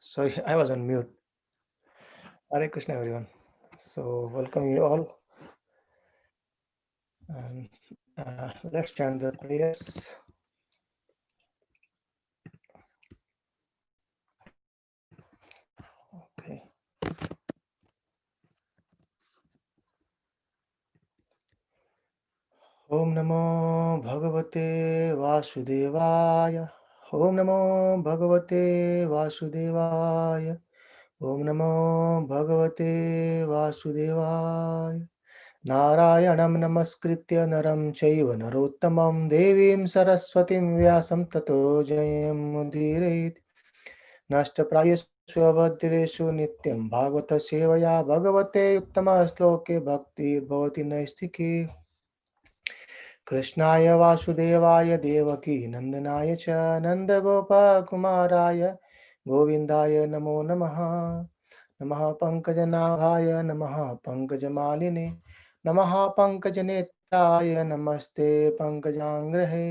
Sorry, I was on mute. Hare Krishna, everyone. So, welcome you all. And let's chant the prayers. Okay. Om Namo Bhagavate Vasudevaya. Om Namo Bhagavate Vasudevaya. Om Namo Bhagavate Vasudevaya. Narayanam namaskritya naram chaiva narottamam devim saraswatim vyasam tato jayam mudiret. नष्टप्रायेषु अभद्रेषु नित्यं भागवत सेवया भगवते उत्तमश्लोके भक्तिर्भवति नैष्ठिके कृष्णाय वासुदेवाय देवकी नन्दनाय च नन्दगोपकुमाराय गोविन्दाय नमो नमः नमः पङ्कजनाभाय नमः पङ्कजमालिने नमः पङ्कजनेत्राय नमस्ते पङ्कजाङ्ग्रहे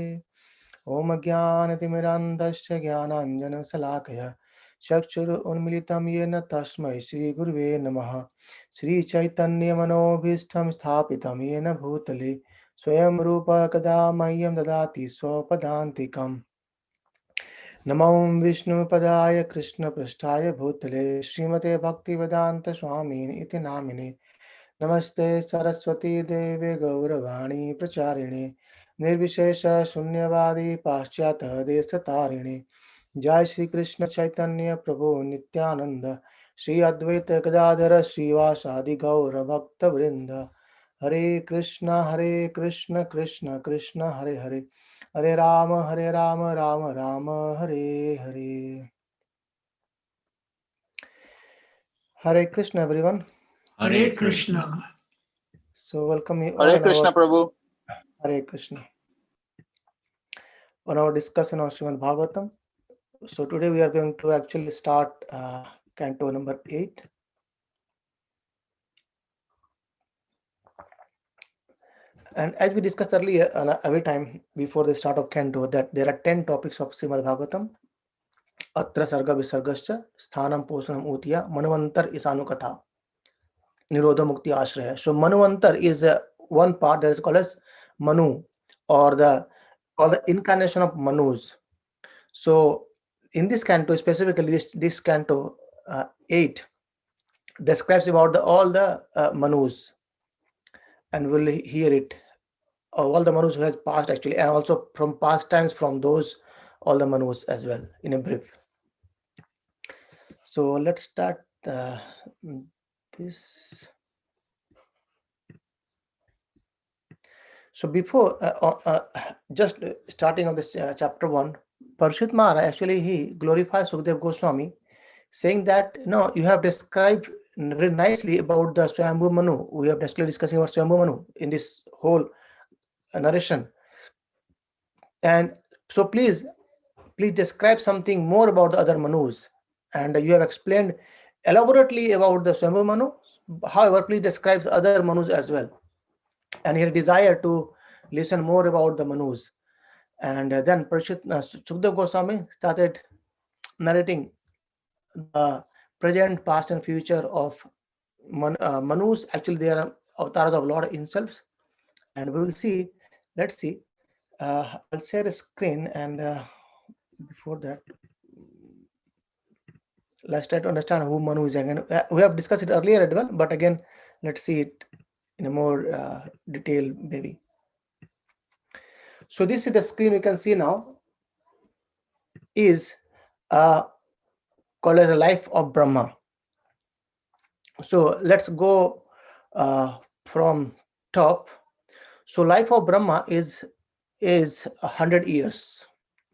ॐ ज्ञानतिमिरान्धस्य ज्ञानाञ्जनशलाकया चक्षुरुन्मिलितं येन तस्मै श्रीगुरुवे नमः श्रीचैतन्यमनोभीष्टं स्थापितं येन भूतले स्वयं रूपः कदा मह्यं ददाति स्वपदान्तिकम् नमो विष्णुपदाय कृष्णपृष्ठाय भूतले श्रीमते भक्तिवेदान्तस्वामिन् इति नामिने नमस्ते सरस्वती देवे गौरवाणी प्रचारिणे निर्विशेष शून्यवादी पाश्चात्य देशतारिणे जय श्री कृष्ण चैतन्य प्रभु नित्यानंद श्री अद्वैत गदाधर श्रीवासादि गौर भक्त वृंद हरे Krishna Krishna Krishna Hare Hare Hare Ram Ram Ram Hare Hare. Hare Krishna, everyone. Hare Krishna. So welcome you all Hare on Krishna, our Prabhu. Hare Krishna on our discussion of Srimad Bhagavatam. So today we are going to actually start Canto number 8. And as we discussed earlier, every time before the start of Canto, that there are 10 topics of Srimad Bhagavatam. Atra Sarga Visargascha, Sthanam Poshanam Utiya, Manvantar Isanukatha, Nirodha Mukti Ashraya. So Manvantar is one part that is called as Manu, or the incarnation of Manus. So in this canto, specifically this canto 8 describes about all the Manus, and we'll hear it. All the Manus who has passed actually, and also from past times from those all the Manus as well in a brief. So let's start this. So before just starting of this chapter 1, Parshut Maharaj actually he glorifies Sukdev Goswami, saying that you have described very nicely about the Swayambhu Manu. We have actually discussing about Swayambhu Manu in this whole narration, and so please describe something more about the other Manus. And you have explained elaborately about the Swayambhu Manu. However, please describe the other Manus as well. And he desire to listen more about the Manus. And then Sukdev Goswami started narrating the present, past, and future of Manus. Actually, they are avatars of Lord himself. And we will see, let's see. I'll share a screen, and before that, let's try to understand who Manu is again. We have discussed it earlier as well, but again, let's see it in a more detail, maybe. So this is the screen we can see now. Is called as a life of Brahma. So let's go from top. So life of Brahma is 100 years.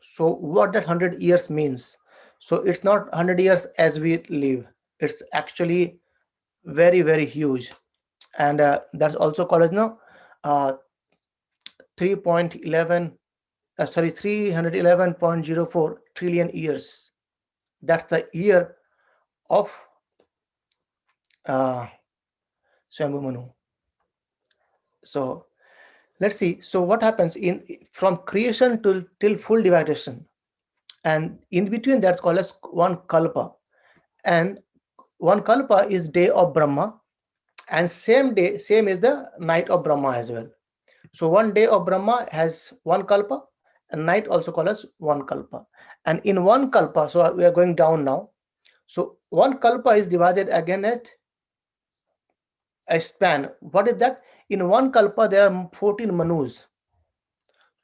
So what that 100 years means? So it's not 100 years as we live. It's actually very, very huge. And that's also called as 311.04 trillion years. That's the year of Swayambhu Manu. So let's see. So what happens from creation till full dividation, and in between that's called as one kalpa. and one kalpa is day of Brahma, and same is the night of Brahma as well. So one day of Brahma has one kalpa, and night also called as one kalpa. And in one kalpa, so we are going down now. So one kalpa is divided again as a span. What is that? In one kalpa, there are 14 manus.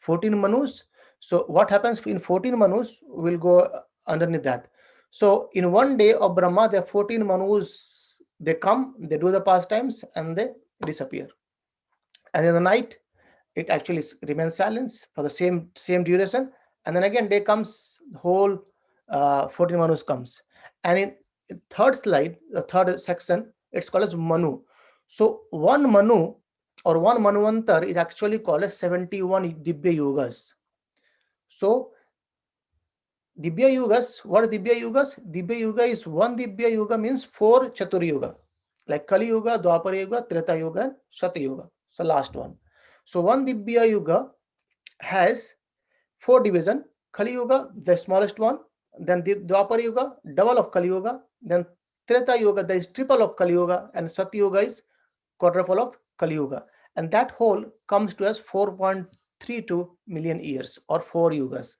14 manus. So what happens in 14 manus? We'll go underneath that. So in one day of Brahma, there are 14 manus. They come, they do the pastimes, and they disappear. And in the night, it actually remains silence for the same duration, and then again day comes, the whole 14 manus comes. And in third slide, the third section, it's called as manu. So one manu or one manvantar is actually called as 71 dibya yugas. So dibya yugas, what is dibya yugas? Dibya yuga is one dibya yuga means 4 chatur yuga, like Kali Yuga, Dwapara Yuga, Treta Yuga, and Sati Yuga. So last one. So one dibya yuga has 4 division. Kali Yuga, the smallest one, then the Dwapara Yuga, double of Kali Yuga, then Treta Yuga, that is triple of Kali Yuga, and Sati Yuga is quadruple of Kali Yuga. And that whole comes to us 4.32 million years or 4 yugas.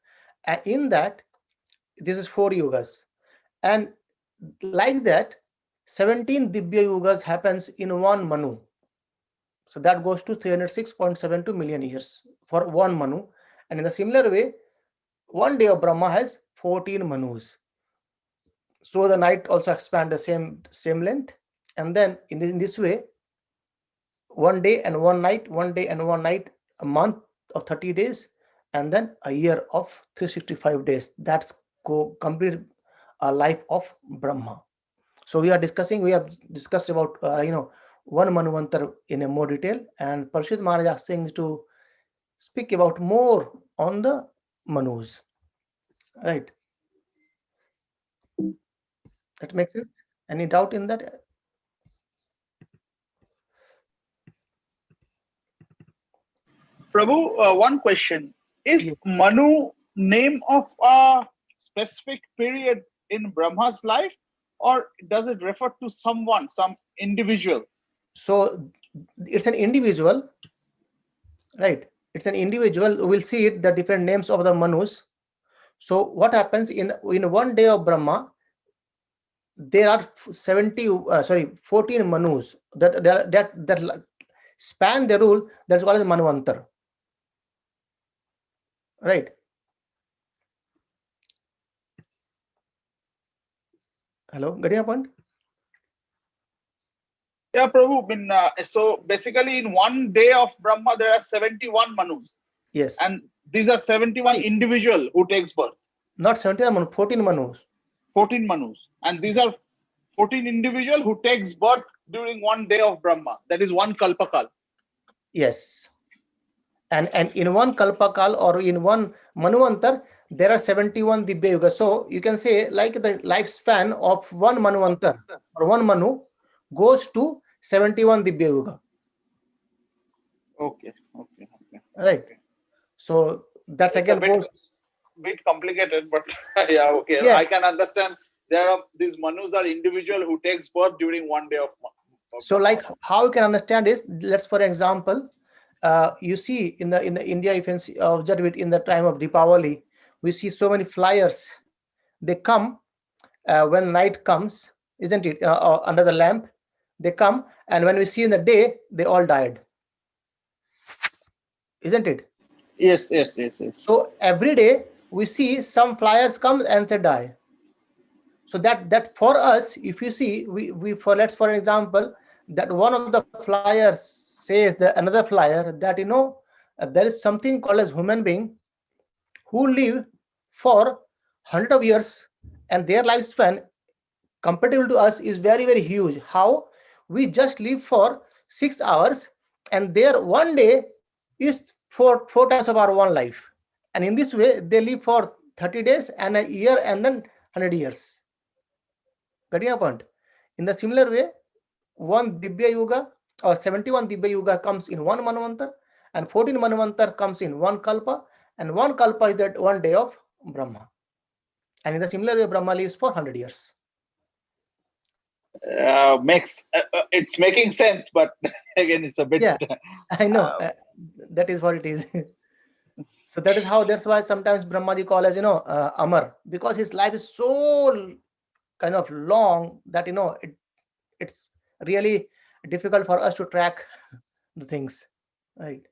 And in that, this is 4 yugas. And like that, 17 Dibya yugas happens in one Manu. So that goes to 306.72 million years for one Manu. And in a similar way, one day of Brahma has 14 Manus. So the night also expand the same length. And then in this way, one day and one night, a month of 30 days, and then a year of 365 days. That's complete a life of Brahma. So we have discussed about one Manvantar in a more detail, and Parshit Maharaj asking to speak about more on the Manus. Right. That makes sense? Any doubt in that? Prabhu, one question. Is Yes. Manu name of a specific period in Brahma's life, or does it refer to someone, some individual? So it's an individual, right? It's an individual. We'll see it, the different names of the Manus. So what happens in one day of Brahma, there are 14 Manus that span the rule. That's called as Manvantar. Right. Hello, getting a point? Yeah, Prabhu. So basically, in one day of Brahma, there are 71 Manus. Yes. And these are 71 individual who takes birth. Not 71 Manus, 14 Manus. 14 Manus. And these are 14 individual who takes birth during one day of Brahma. That is one Kalpakal. Yes. And in one Kalpakal or in one Manvantar, there are 71 Dibya Yuga. So you can say like the lifespan of one Manvantar or one Manu goes to 71 Dibya Yuga. Okay. Right. So that's It's again a bit complicated, but yeah, okay. Yeah. I can understand. These Manus are individual who takes birth during one day of so like how you can understand is, let's for example, you see in the India, if you observe it in the time of Deepavali, we see so many flyers. They come when night comes, isn't it? Under the lamp, they come, and when we see in the day, they all died, isn't it? Yes. So every day we see some flyers come and they die. So that for us, if you see, we for let's for example, that one of the flyers says another flyer that there is something called as human being who live for 100 of years, and their lifespan compatible to us is very, very huge. How? We just live for 6 hours, and their one day is four times of our one life. And in this way, they live for 30 days and a year and then 100 years. Getting a point? In the similar way, one Dibya Yuga or 71 Dibya Yuga comes in one Manvantar, and 14 Manvantar comes in one Kalpa, and one Kalpa is that one day of Brahma. And in the similar way, Brahma lives for 100 years. makes it's making sense, but again, it's a bit. Yeah, I know. Uh, That is what it is. So that's why sometimes Brahmaji call as, Amar, because his life is so kind of long that, it's really difficult for us to track the things. Right.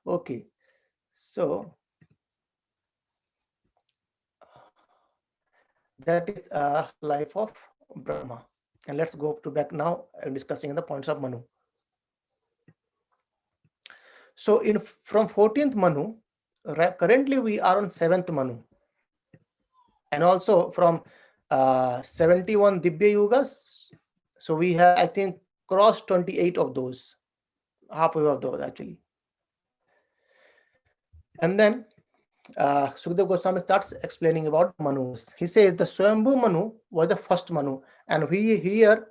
Okay. So that is life of Brahma. And let's go to back now discussing the points of Manu. So from 14th Manu, currently we are on 7th Manu. And also from 71 Dibya Yugas, so we have, I think, crossed 28 of those, halfway of those actually. And then Sukadeva Goswami starts explaining about Manus. He says the Swambhu Manu was the first Manu, and we hear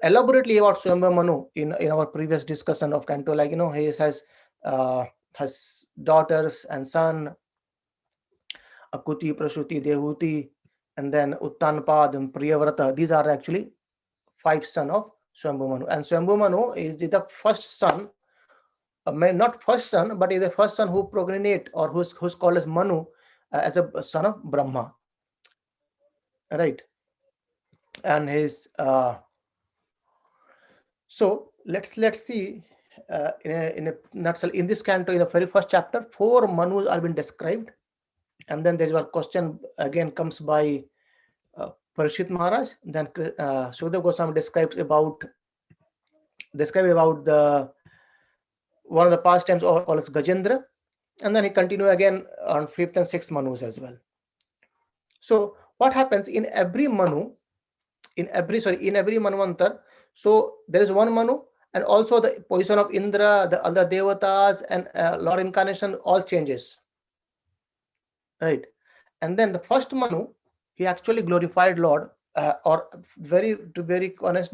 elaborately about Swambhu Manu in our previous discussion of Canto. Like, he has daughters and son, Akuti, Prasuti, Dehuti, and then Uttanpad and Priyavrata. These are actually 5 sons of Swambhu Manu. And Swambhu Manu is the first son, not first son, but is the first son who progenate or who's called as Manu as a son of Brahma. Right. And his so let's see in a nutshell, in this canto, in the very first chapter, 4 Manus are been described. And then there's one question again comes by Parikshit Maharaj. Then Sukadeva Goswami describes about the one of the pastimes called as Gajendra, and then he continue again on 5th and 6th Manus as well. So what happens in every Manu, in every Manvantar, so there is one Manu, and also the position of Indra, the other Devatas, and Lord Incarnation all changes. Right. And then the first Manu, he actually glorified Lord, or to very honest,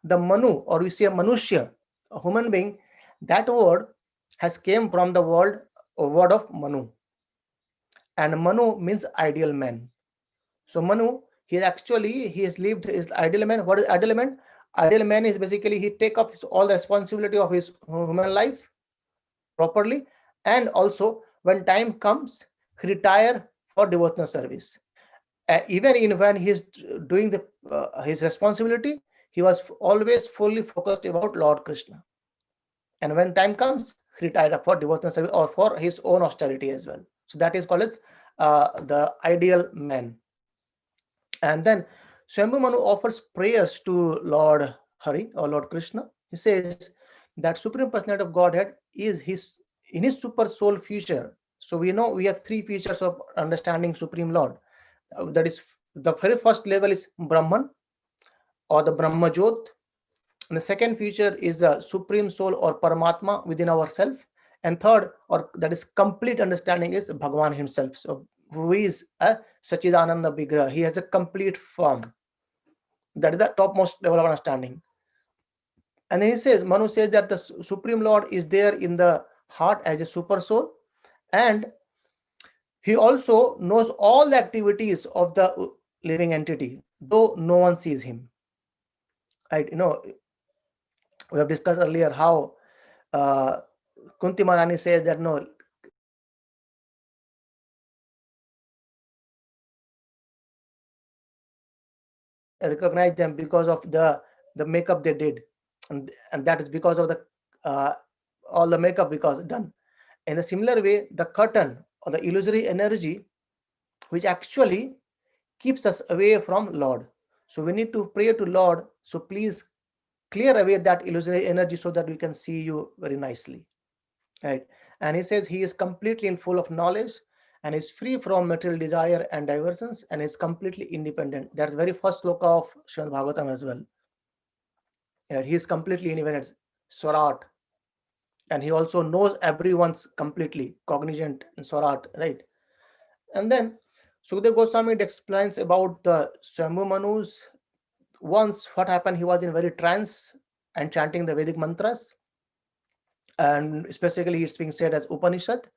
the Manu, or we say a Manushya, a human being, that word has came from the word of Manu. And Manu means ideal man. So Manu, he has lived his ideal man. What is ideal man? Ideal man is basically he take up all the responsibility of his human life properly, and also when time comes, he retire for devotional service. Even when he is doing his responsibility, he was always fully focused about Lord Krishna. And when time comes, he retired for devotional service or for his own austerity as well. So that is called as the ideal man. And then Swambhu Manu offers prayers to Lord Hari or Lord Krishna. He says that Supreme Personality of Godhead is in his super soul future. So we know we have 3 features of understanding Supreme Lord. That is, the very first level is Brahman or the Brahma Jyot. And the second feature is the Supreme Soul or Paramatma within ourselves. And third, or that is complete understanding, is Bhagavan himself. So who is a Sachidananda Vigraha. He has a complete form. That is the topmost level of understanding. And then Manu says that the Supreme Lord is there in the heart as a super soul, and he also knows all the activities of the living entity, though no one sees him. Right? We have discussed earlier how Kunti Maharani says that recognize them because of the makeup they did, and that is because of the all the makeup because done. In a similar way, the curtain or the illusory energy, which actually keeps us away from Lord. So we need to pray to Lord. So please clear away that illusory energy so that we can see you very nicely. Right. And he says he is completely in full of knowledge and is free from material desire and diversions and is completely independent. That's very first sloka of Srimad Bhagavatam as well. Right. He is completely independent, Swarat. And he also knows everyone's completely cognizant in Swarat, right? And then Sukadeva Goswami explains about the Swambhu Manus. Once what happened, he was in very trance and chanting the Vedic mantras. And specifically it's being said as Upanishad.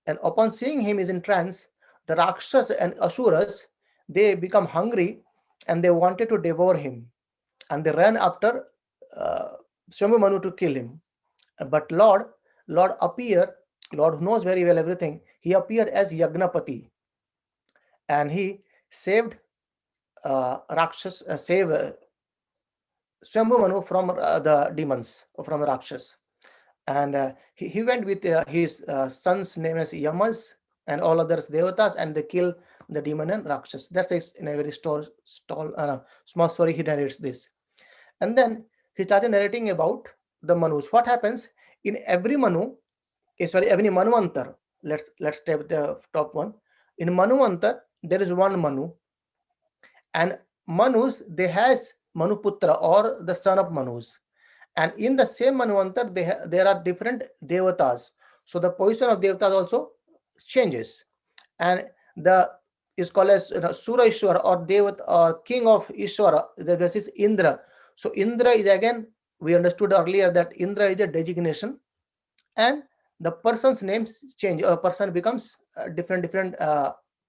And upon seeing him is in trance, the Rakshas and Asuras, they become hungry and they wanted to devour him. and they ran after Swambhu Manu to kill him. But Lord appeared, Lord who knows very well everything, he appeared as Yagnapati, and he saved Swambhu Manu from the demons, from the Rakshas. And he went with his son's name as Yamas and all others devatas, and they kill the demon and Rakshas. That's in a very small story he narrates this. And then he started narrating about the Manus. What happens in every Manu, every Manuantar. Let's take the top one. In Manuantar, there is one Manu, and Manus, they has Manuputra or the son of Manus. And in the same Manvantar, there are different devatas. So the position of devatas also changes. And the is called as Sura Ishwara or Devat or King of Ishwara. The basis Indra. So Indra is, again, we understood earlier that Indra is a designation, and the person's names change. A person becomes different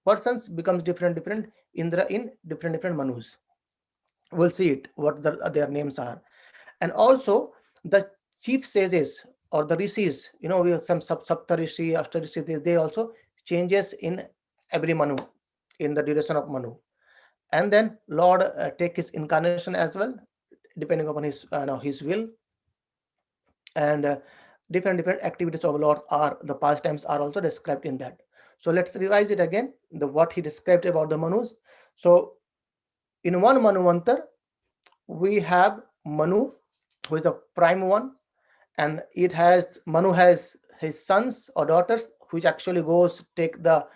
persons becomes different Indra in different Manus. We'll see it, what their names are. And also the chief sages or the rishis, we have some sapta rishi, ashta rishi, they also changes in every Manu, in the duration of Manu. And then Lord take his incarnation as well, depending upon his will. And different activities of Lord are, the pastimes are also described in that. So let's revise it again, what he described about the Manus. So in one Manuvantar, we have Manu, who is the prime one, and Manu has his sons or daughters, which actually goes take the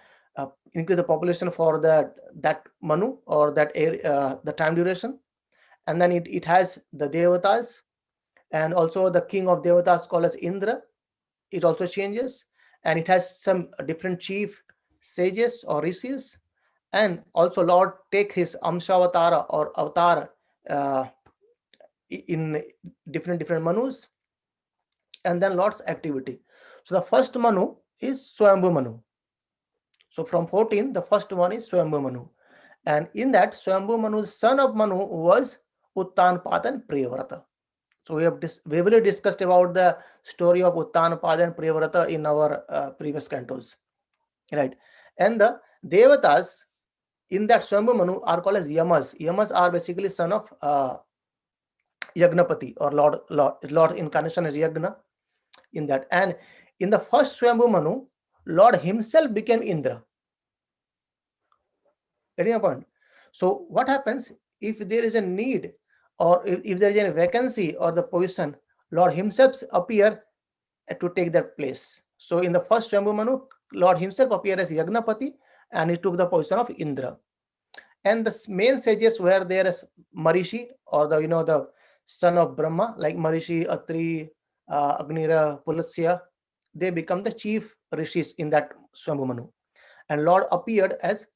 increase the population for that Manu or that area, the time duration. And then it has the devatas, and also the king of devatas called as Indra. It also changes, and it has some different chief sages or rishis. And also Lord take his Amshavatara or avatar in different Manus. And then Lord's activity. So the first Manu is Swambhu Manu. So from 14, the first one is Swambhu Manu. And in that, Swambhu Manu's son of Manu was Uttanpada and Priyavrata. So we have vividly discussed about the story of Uttanpada and Priyavrata in our previous cantos. Right. And the Devatas in that Swambhu Manu are called as Yamas. Yamas are basically son of Yagnapati or Lord incarnation as Yagna in that. And in the first Swambhu Manu, Lord himself became Indra. Getting a point? So what happens if there is a need, or if there is a vacancy or the position, Lord himself appear to take that place. So in the first Swambhu Manu, Lord himself appeared as Yagnapati, and he took the position of Indra. And the main sages were there as Marishi, or the son of Brahma, like Marishi, Atri, Agnira, Pulatsya. They become the chief rishis in that Swambhu Manu. And Lord appeared as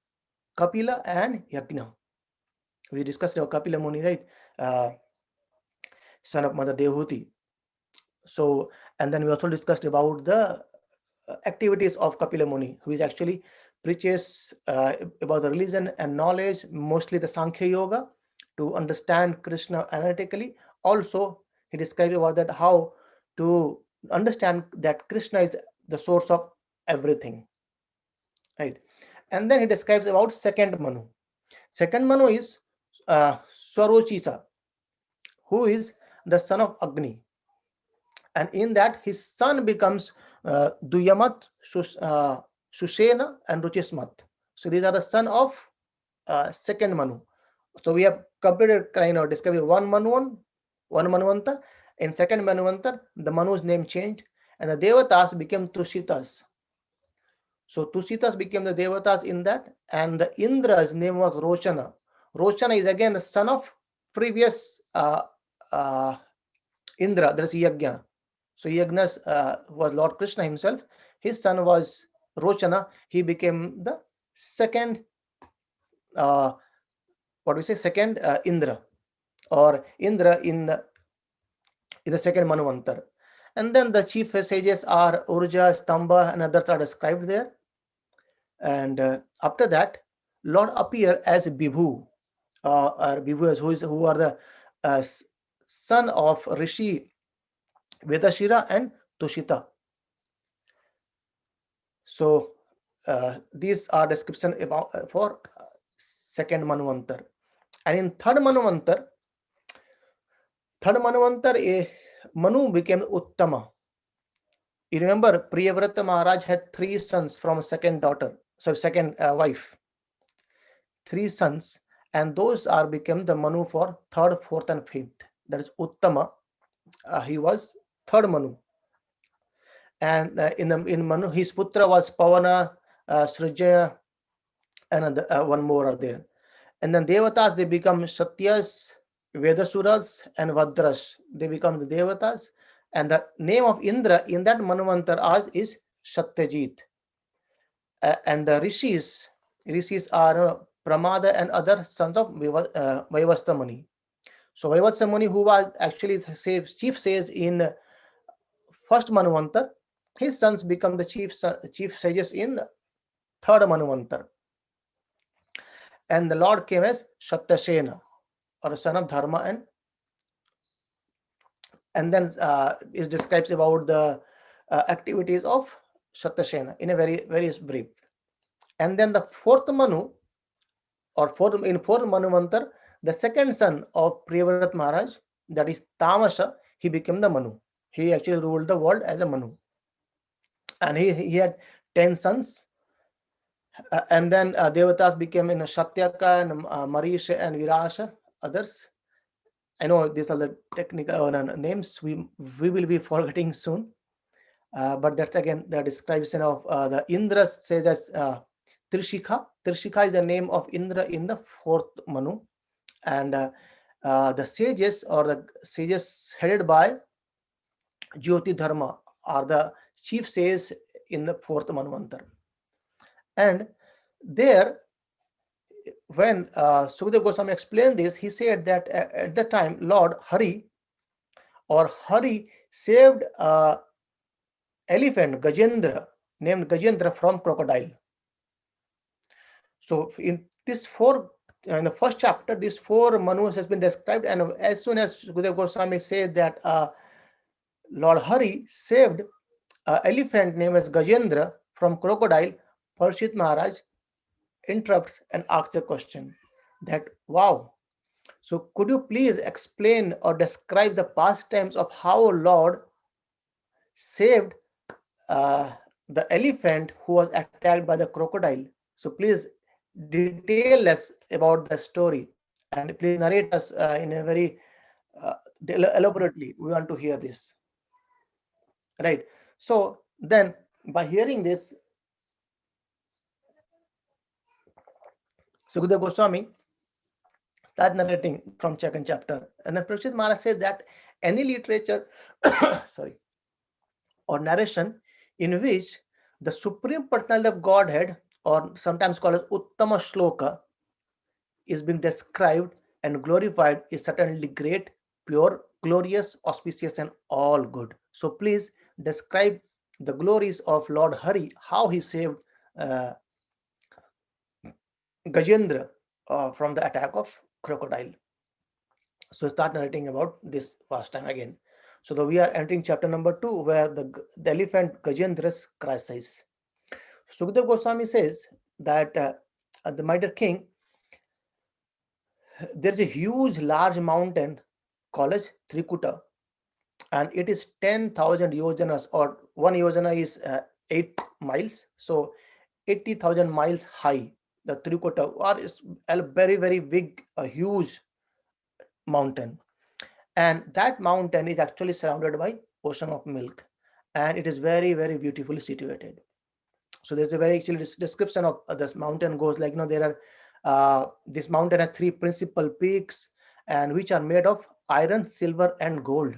Kapila and Yagna. We discussed about Kapila Muni, right? Son of Mother Dehuti. So, and then we also discussed about the activities of Kapila Muni, who is actually preaches about the religion and knowledge, mostly the Sankhya Yoga, to understand Krishna analytically. Also, he describes about that how to understand that Krishna is the source of everything, right? And then he describes about second Manu. Second Manu is Swarochisa, who is the son of Agni. And in that, his son becomes Duyamat, Shushena, and Ruchismat. So these are the son of second Manu. So we have completed discovery one Manuvanta. In second Manuvanta, the Manu's name changed, and the Devatas became Tushitas. So Tushitas became the Devatas in that, and the Indra's name was Rochana. Rochana is again the son of previous Indra, there is Yagna. So Yagna was Lord Krishna himself. His son was Rochana. He became the second, second Indra, or Indra in the second Manuvantar. And then the chief sages are Urja, Stamba, and others are described there. And after that, Lord appear as Bibhu, or Bibhu, who are the son of Rishi Vedashira and Tushita. So these are description about for second Manvantar. And in third Manvantar, Manu became Uttama. You remember, Priyavrata Maharaj had 3 sons from a second wife. 3 sons, and those are became the Manu for third, fourth, and fifth. That is Uttama. He was third Manu. And in Manu, his putra was Pavana, Srijaya, and one more are there. And then Devatas, they become Satyas, Vedasuras, and Vadras. They become the Devatas. And the name of Indra in that Manvantar is Satyajit. And the Rishis are Pramada and other sons of Vaivasta Muni. So Vaivasta Muni, who was actually chief says in first Manvantar, his sons become the chief sages in third Manvantar. And the Lord came as Satyasena, or son of Dharma, and then it describes about the activities of Satyasena in a very, very brief. And then the fourth Manu, or fourth Manvantar, the second son of Priyavrat Maharaj, that is Tamasha, he became the Manu. He actually ruled the world as a Manu. And he had 10 sons. And then Devatas became in Satyaka and Marisha and Virasha, others. I know these are the technical names we will be forgetting soon. But that's again the description of the Indra says as Trishikha. Trishikha is the name of Indra in the fourth Manu. And the sages, or the sages headed by Jyoti Dharma, are the chief sages in the fourth Manvantar. And there, when Sukadeva Goswami explained this, he said that at the time Lord Hari saved elephant Gajendra, named Gajendra, from crocodile. So in the first chapter, these 4 Manus has been described, and as soon as Sukadeva Goswami said that Lord Hari saved elephant named as Gajendra from crocodile, Parshit Maharaj interrupts and asks a question that, wow, so could you please explain or describe the pastimes of how Lord saved the elephant who was attacked by the crocodile? So please detail us about the story, and please narrate us in a very elaborately. We want to hear this. Right. So then, by hearing this, Sukadeva Goswami started narrating from second chapter. And then Parikshit Maharaj said that any literature or narration in which the Supreme Personality of Godhead, or sometimes called as Uttama Shloka, is being described and glorified is certainly great, pure, glorious, auspicious, and all good. So please describe the glories of Lord Hari, how he saved Gajendra from the attack of crocodile. So start narrating about this pastime again. So we are entering chapter number 2, where the elephant Gajendra's crisis. Sukadeva Goswami says that the my dear king, there is a huge, large mountain called as Trikuta, and it is 10,000 yojanas, or 1 yojana is 8 miles, so 80,000 miles high. The Trikuta is a very, very big, huge mountain, and that mountain is actually surrounded by ocean of milk, and it is very, very beautifully situated. So there's a very actually description of this mountain goes like, there are this mountain has 3 principal peaks, and which are made of iron, silver, and gold,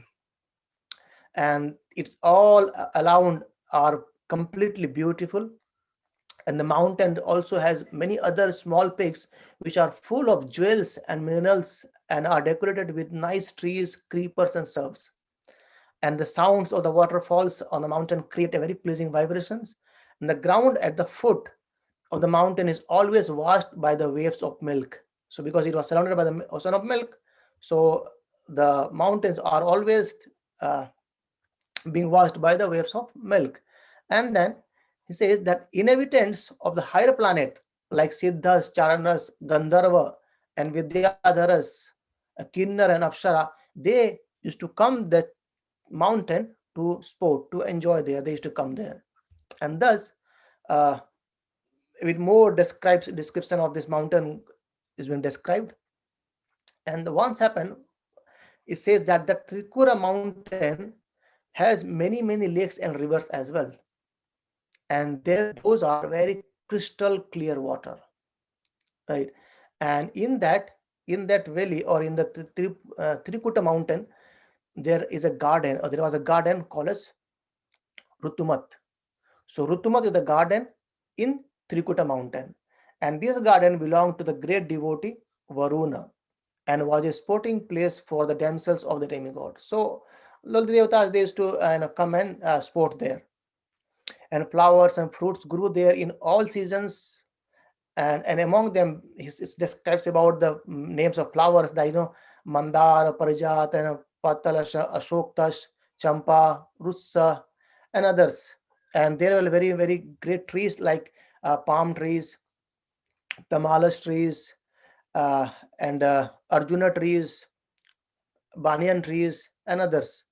and it's all around are completely beautiful. And the mountain also has many other small peaks which are full of jewels and minerals, and are decorated with nice trees, creepers, and shrubs. And the sounds of the waterfalls on the mountain create a very pleasing vibrations. And the ground at the foot of the mountain is always washed by the waves of milk. So because it was surrounded by the ocean of milk, so the mountains are always uh, being washed by the waves of milk. And then he says that inhabitants of the higher planet like Siddhas, Charanas, Gandharva, and Vidyadharas, Kinnar, and Apsara, they used to come that mountain to sport, to enjoy there. They used to come there. And thus, uh, with more description of this mountain is being described. And once happened, it says that the Trikura mountain has many lakes and rivers as well, and there those are very crystal clear water, right? And in that valley, or in the Trikuta mountain, there is a garden, or there was a garden called as Rutumat. So Rutumat is the garden in Trikuta mountain, and this garden belonged to the great devotee Varuna, and was a sporting place for the damsels of the demigod. So Lord Devatas, they used to come and sport there, and flowers and fruits grew there in all seasons. And among them, it describes about the names of flowers, that Mandar, Parijat, and Patalas, Ashoktas, Champa, Rutsa, and others. And there were very great trees like palm trees, tamalas trees, uh, and Arjuna trees, banyan trees, and others.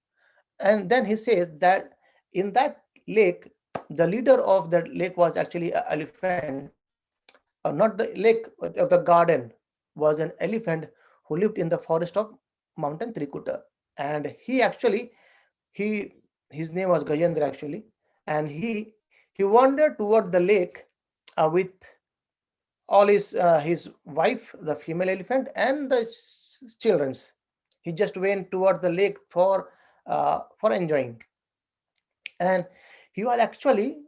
And then he says that in that lake, the leader of that lake was actually an elephant, not the lake of the garden, was an elephant who lived in the forest of Mountain Trikuta. And he actually, he his name was Gajendra actually, and he wandered toward the lake with all his wife, the female elephant, and the children's. He just went towards the lake for enjoying, and he was actually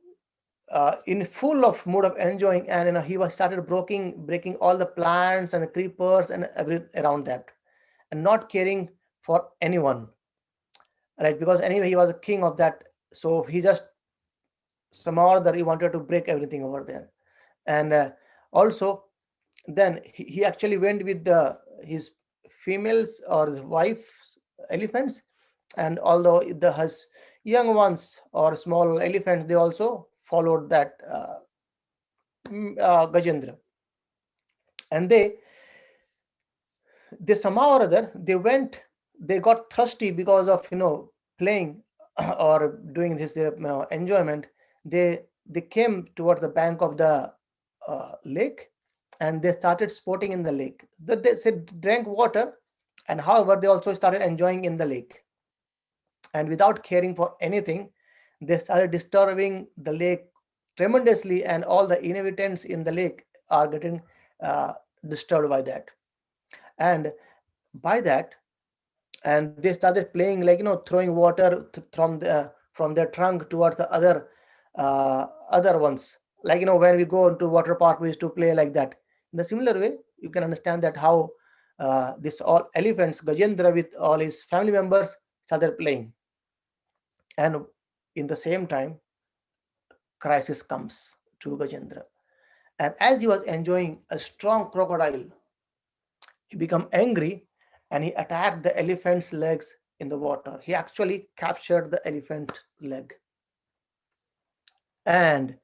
in full of mood of enjoying, and he was started breaking all the plants and the creepers and every around that, and not caring for anyone, right? Because anyway he was a king of that, so he just somehow or other he wanted to break everything over there. And also then he actually went with his females or his wife's elephants, and although the his young ones or small elephants, they also followed that Gajendra. And they somehow or other they got thirsty because of playing or doing this their enjoyment. They came towards the bank of the lake, and they started sporting in the lake. They said drank water, and however they also started enjoying in the lake, and without caring for anything, they started disturbing the lake tremendously, and all the inhabitants in the lake are getting uh, disturbed by that. And by that, and they started playing, like throwing water from their trunk towards the other ones, like when we go into water park, we used to play like that. In the similar way, you can understand that how this all elephants, Gajendra with all his family members, started playing. And in the same time, crisis comes to Gajendra, and as he was enjoying, a strong crocodile, he became angry, and he attacked the elephant's legs in the water. He actually captured the elephant leg. And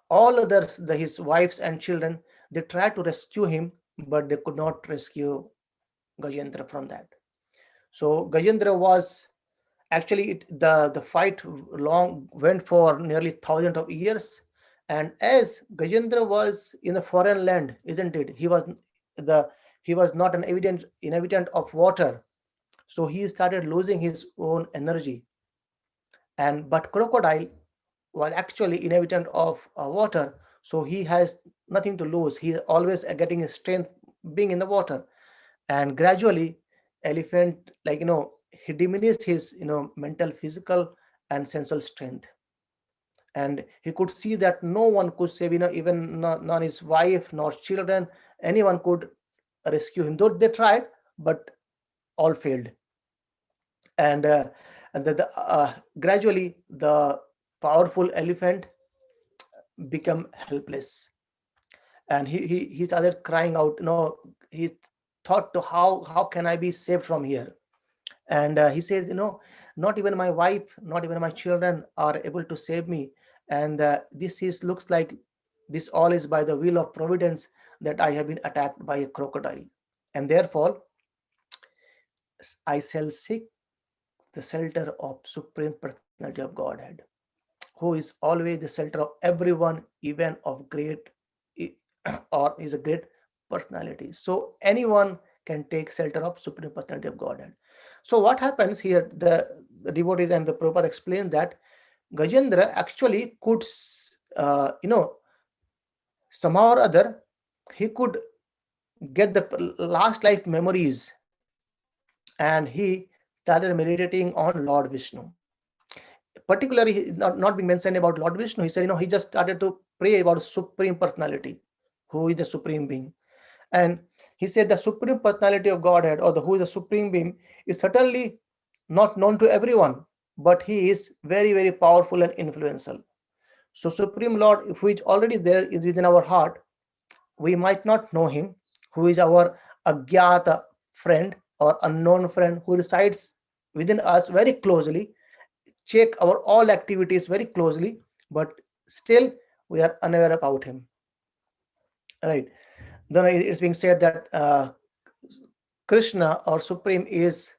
all others, his wives and children, they tried to rescue him, but they could not rescue Gajendra from that. So Gajendra was actually the fight long went for nearly thousands of years. And as Gajendra was in a foreign land, isn't it? The he was not an evident inhabitant of water, so he started losing his own energy. And but crocodile was actually inhabitant of water, so he has nothing to lose. He is always getting his strength being in the water. And gradually, elephant, he diminished his mental, physical, and sensual strength. And he could see that no one could save, even not his wife nor children, anyone could rescue him, though they tried, but all failed. And gradually the powerful elephant become helpless, and he started crying out. He thought to how can I be saved from here. And he says, not even my wife, not even my children are able to save me. And this is looks like this all is by the will of providence that I have been attacked by a crocodile. And therefore I shall seek the shelter of Supreme Personality of Godhead, who is always the shelter of everyone, even of great or is a great personality. So anyone can take shelter of Supreme Personality of Godhead. So what happens here, the devotees and the Prabhupada explain that Gajendra actually could, somehow or other, he could get the last life memories, and he started meditating on Lord Vishnu. Particularly, not being mentioned about Lord Vishnu, he said, he just started to pray about Supreme Personality, who is the Supreme Being. And he said the Supreme Personality of Godhead, or the who is the Supreme Being, is certainly not known to everyone, but he is very, very powerful and influential. So Supreme Lord, who is already there, is within our heart. We might not know him, who is our Agyata friend or unknown friend who resides within us very closely, check our all activities very closely, but still we are unaware about him. Right. Then it's being said that Krishna or Supreme is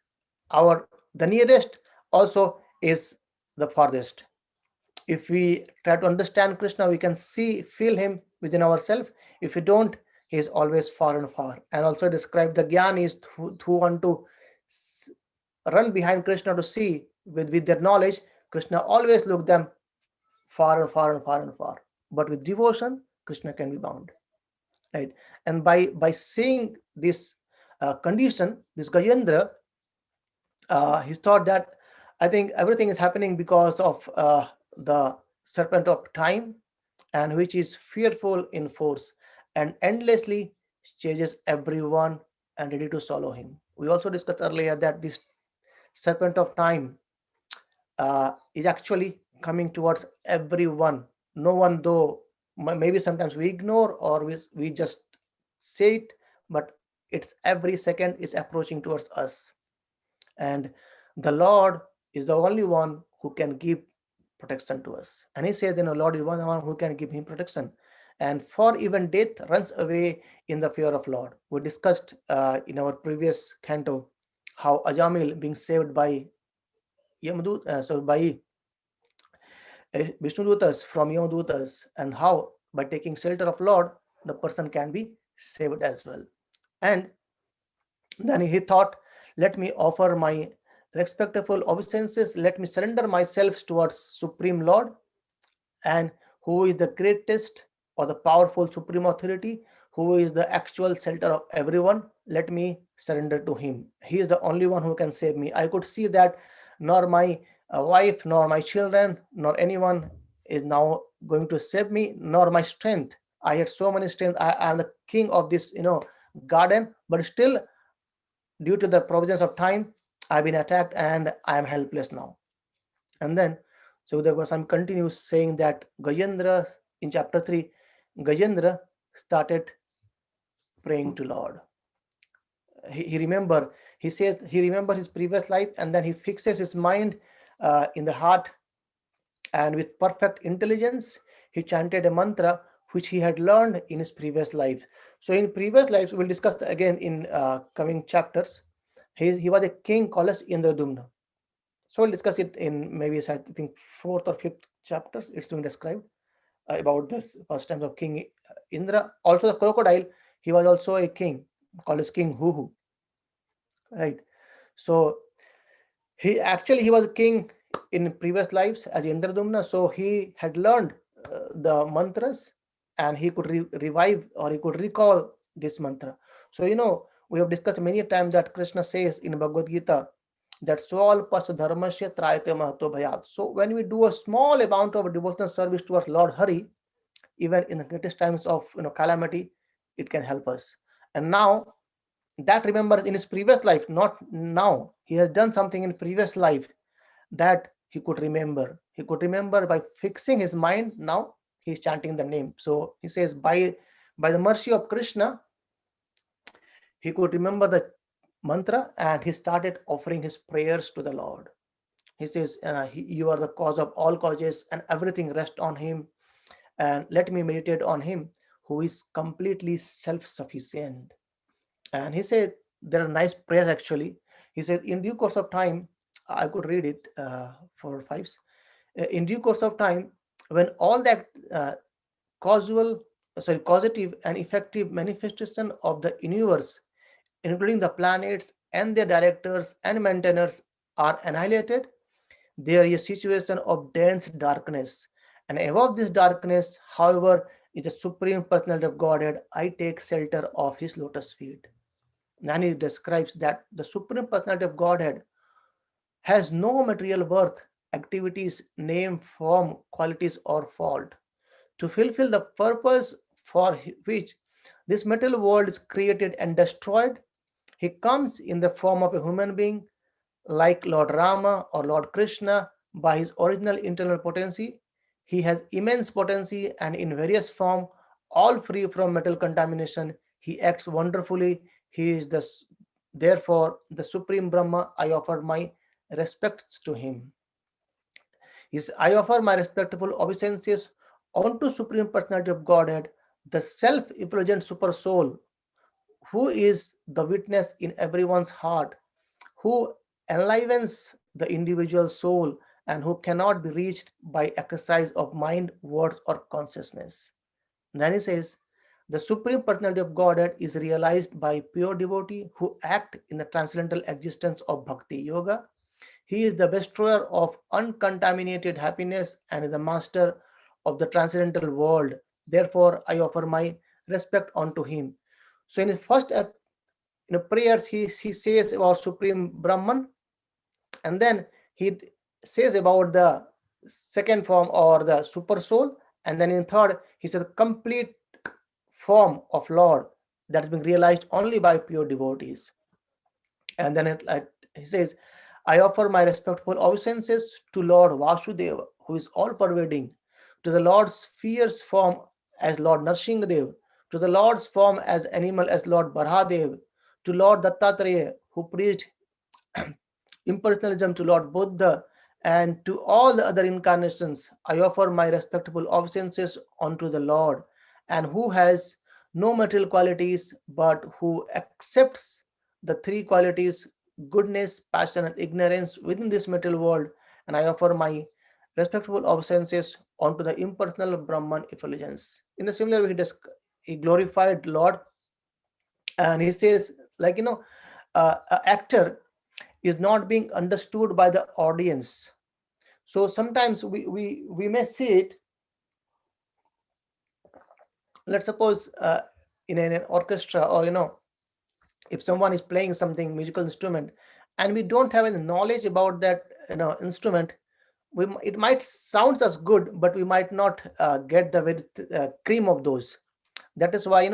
our the nearest, also is the farthest. If we try to understand Krishna, we can see, feel him within ourselves. If we don't, he is always far and far. And also describe the Gyanis who want to run behind Krishna to see with their knowledge. Krishna always look them far and far and far and far. But with devotion, Krishna can be bound. Right. And by seeing this condition, this Gajendra, he thought that I think everything is happening because of the serpent of time, and which is fearful in force and endlessly chases everyone and ready to swallow him. We also discussed earlier that this serpent of time is actually coming towards everyone. No one, though maybe sometimes we ignore or we just say it, but it's every second is approaching towards us. And the Lord is the only one who can give protection to us. And he says, Lord is one who can give him protection. And for even death runs away in the fear of Lord. We discussed in our previous canto how Ajamil being saved by by Vishnudutas from Yamadutas, and how by taking shelter of Lord, the person can be saved as well. And then he thought, let me offer my respectful obeisances, let me surrender myself towards Supreme Lord, and who is the greatest or the powerful Supreme Authority, who is the actual shelter of everyone. Let me surrender to him. He is the only one who can save me. I could see that nor my wife, nor my children, nor anyone is now going to save me, nor my strength. I had so many strength. I am the king of this, garden, but still, due to the provisions of time, I've been attacked and I am helpless now. And then Sukadeva Goswami continues saying that Gajendra, in chapter 3, Gajendra started praying to Lord. He says he remembers his previous life, and then he fixes his mind in the heart, and with perfect intelligence, he chanted a mantra which he had learned in his previous life. So in previous lives, we'll discuss again in coming chapters. He was a king called as Indradumna. So we'll discuss it in maybe I think fourth or fifth chapters. It's being described about this first times of King Indra. Also the crocodile, he was also a king called as King Huhu. Right. So he was a king in previous lives as Indradumna. So he had learned the mantras, and he could revive or he could recall this mantra. So we have discussed many times that Krishna says in Bhagavad Gita that Swalpas Dharmasya Trayate Mahato Bhayat. So when we do a small amount of devotional service towards Lord Hari, even in the greatest times of calamity, it can help us. And now that remembers in his previous life, not now. He has done something in previous life that he could remember. He could remember by fixing his mind. Now he's chanting the name. So he says by the mercy of Krishna, he could remember the mantra, and he started offering his prayers to the Lord. He says, You are the cause of all causes, and everything rests on him. And let me meditate on him who is completely self sufficient. And he said, There are nice prayers actually. He said, In due course of time, I could read it for fives. In due course of time, when all that causal, causative and effective manifestation of the universe, including the planets and their directors and maintainers, are annihilated, there is a situation of dense darkness. And above this darkness, however, is the Supreme Personality of Godhead. I take shelter of his lotus feet. Then he describes that the Supreme Personality of Godhead has no material worth, activities, name, form, qualities, or fault. To fulfill the purpose for which this material world is created and destroyed, he comes in the form of a human being like Lord Rama or Lord Krishna. By his original internal potency, he has immense potency, and in various form, all free from metal contamination, he acts wonderfully. He is therefore the Supreme Brahma. I offer my respects to him. I offer my respectful obeisances unto Supreme Personality of Godhead, the self-effulgent super soul, who is the witness in everyone's heart, who enlivens the individual soul, and who cannot be reached by exercise of mind, words, or consciousness. Then he says, the Supreme Personality of Godhead is realized by pure devotee who act in the transcendental existence of Bhakti Yoga. He is the destroyer of uncontaminated happiness and is the master of the transcendental world. Therefore, I offer my respect unto him. So, in his first prayers, he says about Supreme Brahman, and then he says about the second form or the super soul, and then in third, he says the complete form of Lord that's been realized only by pure devotees. And then he says, I offer my respectful obeisances to Lord Vasudeva, who is all pervading, to the Lord's fierce form as Lord Narsingadev, to the Lord's form as animal as Lord Barhadev, to Lord Dattatreya, who preached impersonalism, to Lord Buddha, and to all the other incarnations. I offer my respectful obeisances unto the Lord, and who has no material qualities, but who accepts the three qualities goodness, passion, and ignorance within this material world. And I offer my respectful obeisances unto the impersonal Brahman effulgence. In the similar way, he glorified Lord, and he says, like, an actor is not being understood by the audience. So sometimes we may see it. Let's suppose in an orchestra, or if someone is playing something musical instrument, and we don't have any knowledge about that instrument, it might sound as good, but we might not get the very cream of those. That is why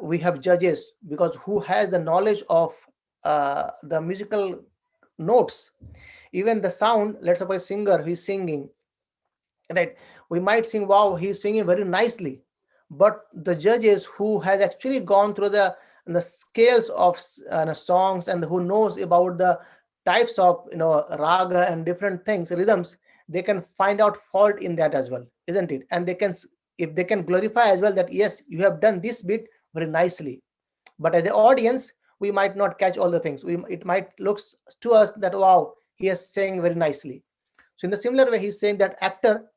we have judges, because who has the knowledge of the musical notes, even the sound. Let's suppose a singer who is singing, right? We might sing, wow, he's singing very nicely, but the judges who has actually gone through the scales of songs, and who knows about the types of raga and different things, rhythms, they can find out fault in that as well, isn't it? And they can, if they can glorify as well, that yes, you have done this bit very nicely, but as the audience, we might not catch all the things. It might looks to us that, wow, he is saying very nicely. So in the similar way, he's saying that actor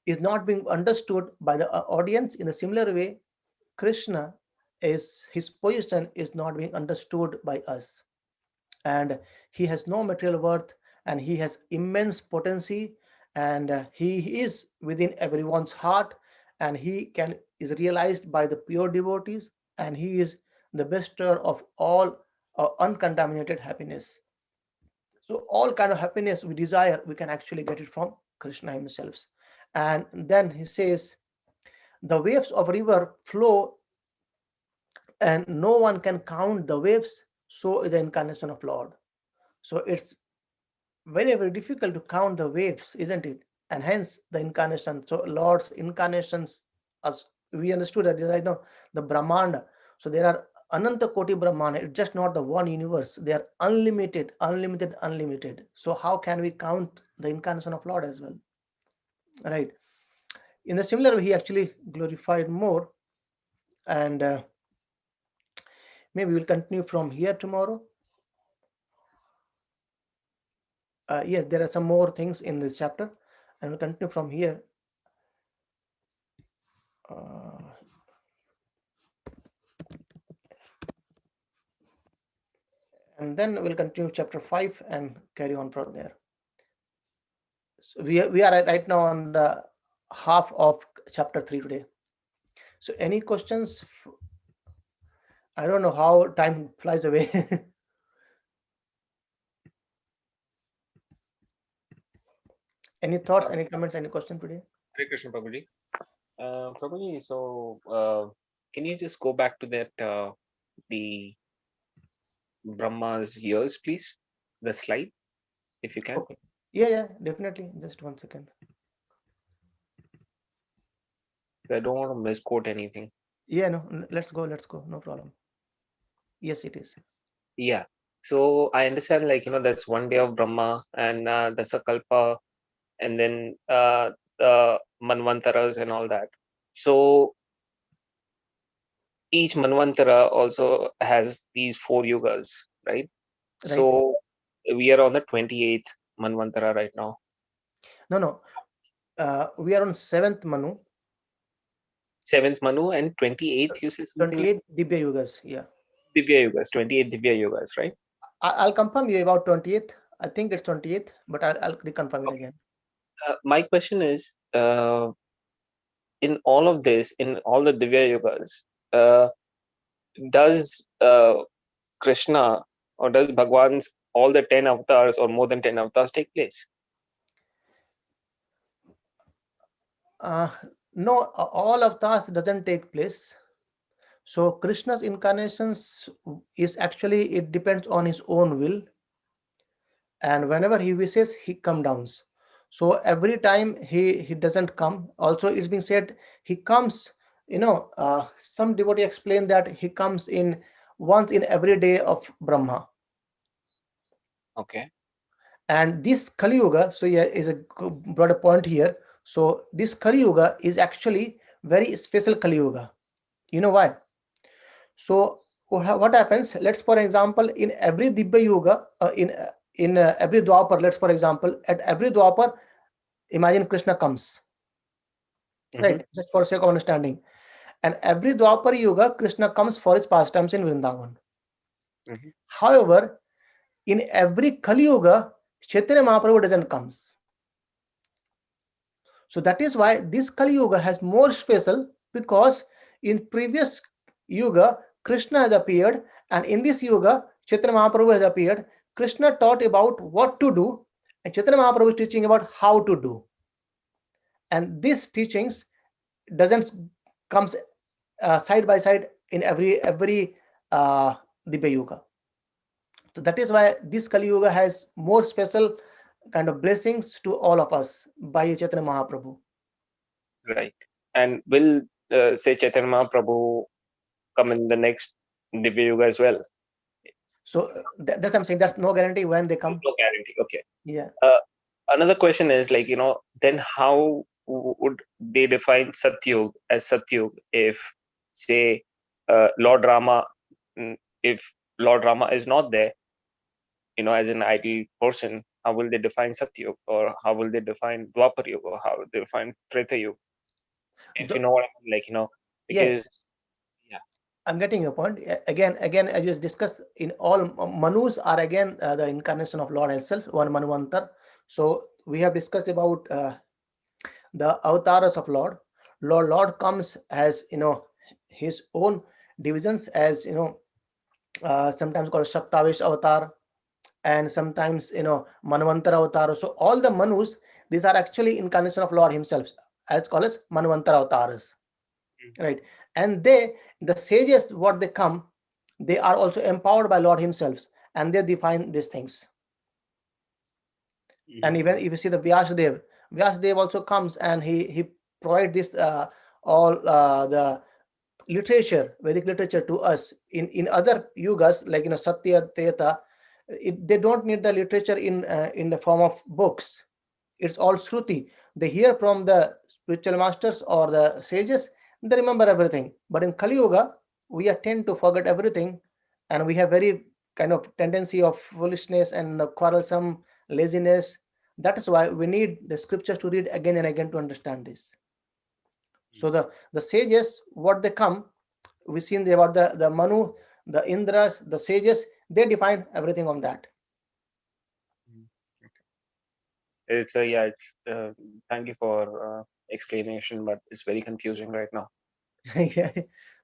is not being understood by the audience. In a similar way, Krishna, is his position is not being understood by us, and he has no material worth, and he has immense potency, and he is within everyone's heart, and he can is realized by the pure devotees, and he is the bestower of all uncontaminated happiness. So all kind of happiness we desire, we can actually get it from Krishna himself. And then he says, the waves of river flow, and no one can count the waves. So is the incarnation of Lord. So it's very, very difficult to count the waves, isn't it? And hence the incarnation. So Lord's incarnations, as we understood that, I know the Brahmanda. So there are Ananta Koti Brahmana, it's just not the one universe. They are unlimited, unlimited, unlimited. So how can we count the incarnation of Lord as well? Right. In a similar way, he actually glorified more. And maybe we'll continue from here tomorrow. Yes, there are some more things in this chapter, and we'll continue from here. And then we'll continue chapter 5 and carry on from there. So we are right now on the half of chapter 3 today. So any questions? I don't know how time flies away. Any thoughts, any comments, any question today? Hare Krishna, Prabhuji. Prabhuji, so can you just go back to that, the Brahma's years, please? The slide, if you can. Okay. Yeah, definitely. Just 1 second. I don't want to misquote anything. Yeah, no, let's go. No problem. Yes, it is. Yeah. So I understand, like, that's 1 day of Brahma, and that's a kalpa, and then the manvantaras and all that. So each manvantara also has these 4 yugas, right? So we are on the 28th manvantara right now. No. We are on 7th Manu. 7th Manu and 28th, you said something? 28 Dibya Yugas, yeah. Divya Yugas, 28 Divya Yugas, right? I'll confirm you about 28th. I think it's 28th, but I'll reconfirm it again. My question is, in all of this, in all the Divya Yugas, does Krishna or does Bhagwan's all the 10 avatars or more than 10 avatars take place? No, all of that doesn't take place. So Krishna's incarnations is actually, it depends on his own will, and whenever he wishes, he come downs. So every time he doesn't come. Also, it's been said he comes. Some devotee explain that he comes in once in every day of Brahma. Okay. And this Kali Yuga, so yeah, is a broader point here. So this Kali Yuga is actually very special Kali Yuga. You know why? So what happens? Let's, for example, in every Dibya Yuga, in every Dwapar, let's, for example, at every Dwapar, imagine Krishna comes, right? Just for sake of understanding. And every Dwapar Yuga, Krishna comes for his pastimes in Vrindavan. However, in every Kali Yuga, Chaitanya Mahaprabhu doesn't comes. So that is why this Kali Yuga has more special, because in previous Yuga, Krishna has appeared, and in this Yuga, Chaitanya Mahaprabhu has appeared. Krishna taught about what to do, and Chaitanya Mahaprabhu is teaching about how to do. And these teachings doesn't comes side by side in every Dibya Yuga. So that is why this Kali Yuga has more special kind of blessings to all of us by Chaitanya Mahaprabhu. Right. And will, say, Chaitanya Mahaprabhu come in the next Divya Yuga as well? So that's what I'm saying. That's no guarantee when they come. No guarantee. Okay. Yeah. Another question is, like, then how would they define Satyug as Satyug if, say, Lord Rama, if Lord Rama is not there, as an ideal person, how will they define Satyug, or how will they define Dwapar Yuga, or how will they define Treta Yuga? If you know what I mean, like, because I'm getting your point. Again, I just discussed, in all Manus are again the incarnation of Lord himself, one Manvantar. So we have discussed about the avatars of Lord. Lord comes as his own divisions, as sometimes called Shaktavish avatar, and sometimes Manvantar avatar. So all the Manus, these are actually incarnation of Lord himself, as called as Manvantar avatars, right? And the sages, what they come, they are also empowered by Lord himself, and they define these things. And even if you see the Vyasadev also comes, and he provide this all the literature, Vedic literature to us in other yugas, like Satya, Treta, they don't need the literature in the form of books. It's all Shruti. They hear from the spiritual masters or the sages, they remember everything. But in Kali Yuga, we are tend to forget everything, and we have very kind of tendency of foolishness and quarrelsome laziness. That is why we need the scriptures to read again and again to understand this. So the sages, what they come, we seen about the Manu, the Indras, the sages, they define everything on that. It's thank you for explanation, but it's very confusing right now. Yeah.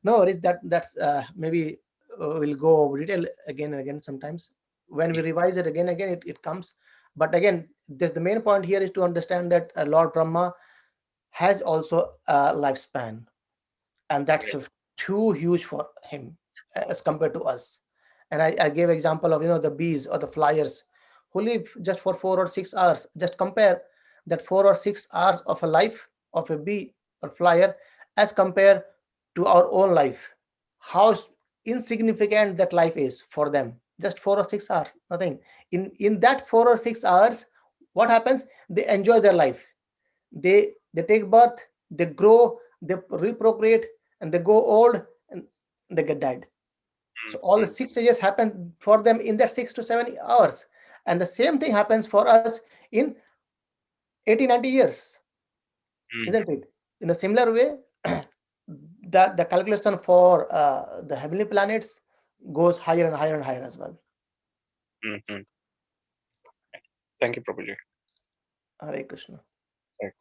No worries. That's maybe we'll go over detail again and again sometimes. When we revise it again, it comes. But again, the main point here is to understand that Lord Brahma has also a lifespan, and that's too huge for him as compared to us. And I gave example of the bees or the flyers who live just for 4 or 6 hours. Just compare that 4 or 6 hours of a life of a bee or flyer as compared to our own life. How insignificant that life is for them. Just 4 or 6 hours, nothing. In that 4 or 6 hours, what happens? They enjoy their life. They take birth, they grow, they reprocreate, and they go old, and they get died. So all the 6 stages happen for them in that 6 to 7 hours, and the same thing happens for us in 80-90 years, isn't it? In a similar way, that the calculation for the heavenly planets goes higher and higher and higher as well. Thank you, Prabhuji. Hare Krishna. Hare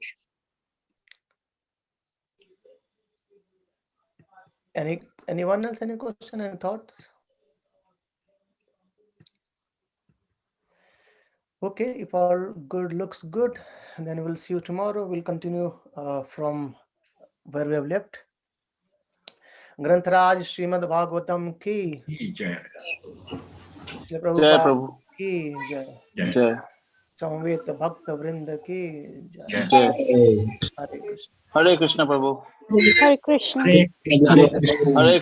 Krishna. Anyone else, any question, any thoughts? Okay, if all good looks good, then we'll see you tomorrow. We'll continue from where we have left. Grantaraj Srimad Bhagavatam ki Jai. Shri Jai Prabhupada Prabhu. ki jai. Jai. Samvet Bhakta Vrinda ki jai. Jai. Hare Krishna. Hare Krishna Prabhu. Hare Krishna. Hare Krishna. Hare Krishna.